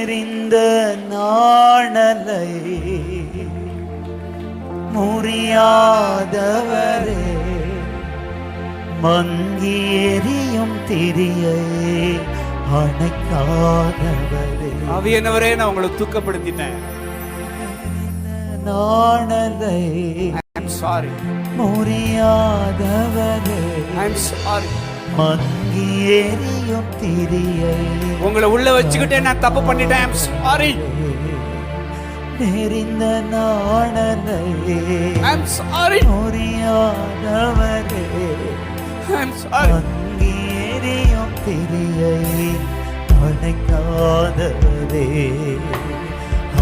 எரிந்த நாணலை முறியாதவரே, மங்கி எரியும் திரியை அணைக்காதவரே. ஆவியானவரே, நான் உங்களை தூக்கப்படுத்திட்டேன். நாணலை சாரி முறியாதவரே, சாரி. மங்கி எரியும் திரியை உங்களை உள்ள வச்சுக்கிட்டே நான் தப்பு பண்ணிட்டேன். சாரி. நெறிந்த நாணலை சாரி முறியாதவரே, சாரி. மங்கி எரியும் திரியை அணைக்காதவரே,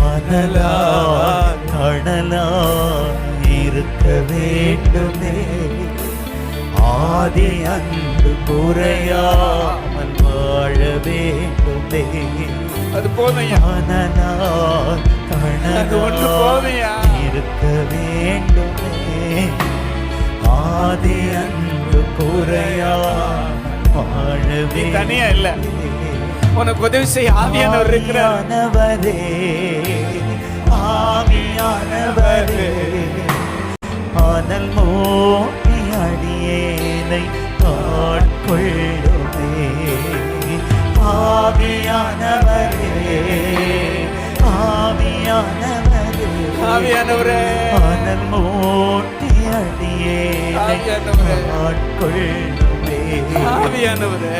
அனலா கடலா இருக்க வேண்டுமே, ஆதி அன்பு குறையாமல் வாழ வேண்டுமே. அது போதையா? அனலா கடலா இருக்க வேண்டுமே, ஆதி அன்பு குறையாமல் வாழ வேண்டுமே. தனியா இல்ல, உனக்கு உதவி செய்ய ஆவியானவர் இருக்கிறார். ஆவியானவரே, ஆனல் மோட்டி அடியேனை ஆட்கொள்ளுமே. ஆவியானவரே, ஆவியானவரே, ஆவியானவரே, ஆனல் மோட்டி அடியேனை ஆட்கொள்ளுமே. ஆவியானவரே,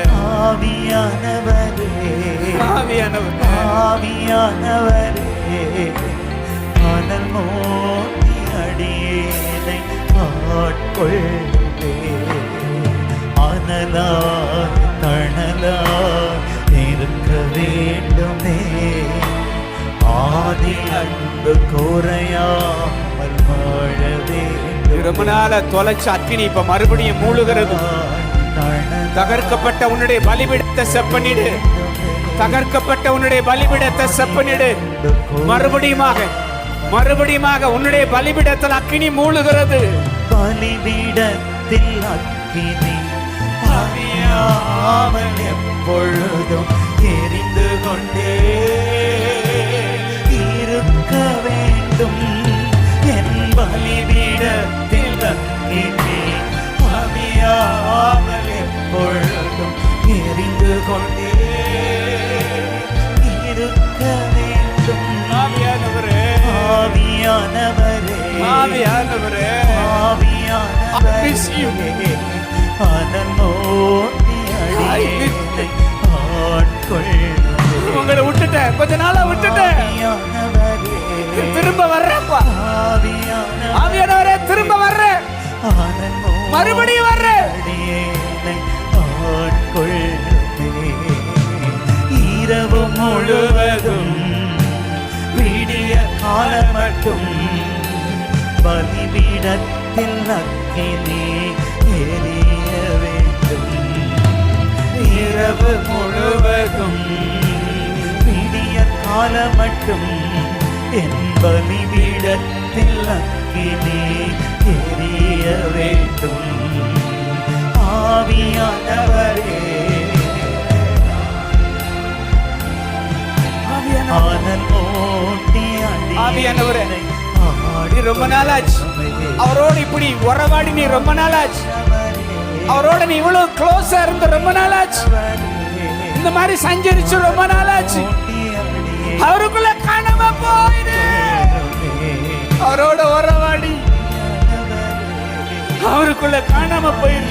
ஆவியானவரே, ஆவியானவரே, ஆவியானவரே, அனல் மோட்டி அடியேனை ஆட்கொள்ளுமே. அனலாய் தணலாய் இருக்க வேண்டுமே, ஆதி அன்பு குறையாமல் வாழ வேண்டும். ரொம்ப நாள தொலைச்ச அக்கினி இப்ப மறுபடியும் மூழ்கிறது. தகர்க்கப்பட்ட உன்னுடைய பலிபீடத்தை செப்பனிடு. தகர்க்கப்பட்ட உன்னுடைய பலிபீடத்தை செப்பனிடு. மறுபடியுமாக உன்னுடைய பலிபீடத்தில் அக்கினி மூழ்கிறது. பலிபீடத்தில் அக்கினி அவியாமல் எப்பொழுதும் எரிந்து கொண்டே இருக்க வேண்டும். என் பலிபீடத்தில் அக்கினி அவியாமல் எப்பொழுதும் எரிந்து கொண்டே இருக்க வேண்டும். ஆவியானவரே, ஆவியானவரே, ஆவியானவரே, ஆவியானவரே, அனல் மோட்டி அடியேனை ஆட்கொள்ளுமே. உங்களை விட்டுட்டேன், கொஞ்ச நாளா விட்டுட்டேன். திரும்ப வர்றேன்ப்பா. ஆவியானவரே, திரும்ப வர்றேன், மறுபடியும் வர்றேன். இரவு முழுவதும் விடிய காலம் மட்டும் பலிபீடத்தில் அக்கினி எரிய வேண்டும். இரவு முழுவதும் விடிய காலம் மட்டும் என் பலிபீடத்தில் அக்கினி எரிய வேண்டும். ஆவியானவரே, ஆனல் மோட்டி ஆவியானவரே, நீ ரொம்ப நாளாச்சு அவரோடு இப்படி உறவாடி. நீ ரொம்ப நாளாச்சு அவரோட, நீ இவ்வளவு க்ளோஸா இருந்து ரொம்ப நாளாச்சு. இந்த மாதிரி சஞ்சரிச்சு ரொம்ப நாளாச்சு. அவருக்குள்ள காணாம போயிடு. அவரோட உறவாடி அவருக்குள்ள காணாம போயிரு.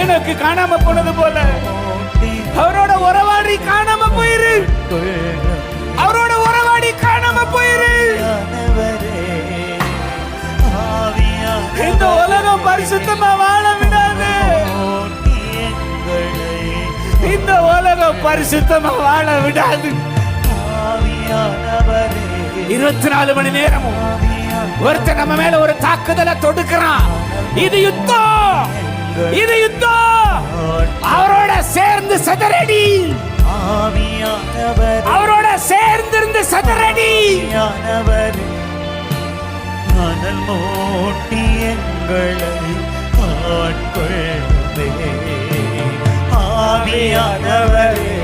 எனக்கு காணாம போனது போல அவரோட உறவாடி காணாம போயிரு. அவரோட உறவாடி காணாம போயிரு. இந்த உலகம் பரிசுத்தமா வாழ விடாது. இந்த உலகம் பரிசுத்தமா வாழ விடாது. 24 மணி நேரமும் ஒருத்தர் நம்ம மேல ஒரு தாக்குதலை தொடுக்கிறான். இது யுத்தம், இது யுத்தம். அவரோட சேர்ந்து சதறடி. அவரோட சேர்ந்திருந்து சதறடி. அனல் மோட்டி எங்களை ஆட்கொள்ளுமே. ஆவியானவரே,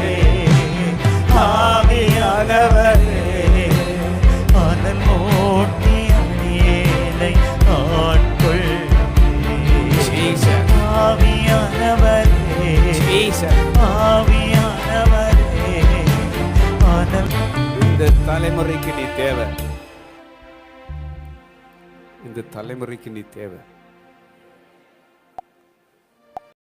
ஜீசஸ். ஆவியானவரே ஆனல் இந்த தலைமுறைக்கு நீ தேவை. இந்த தலைமுறைக்கு நீ தேவை.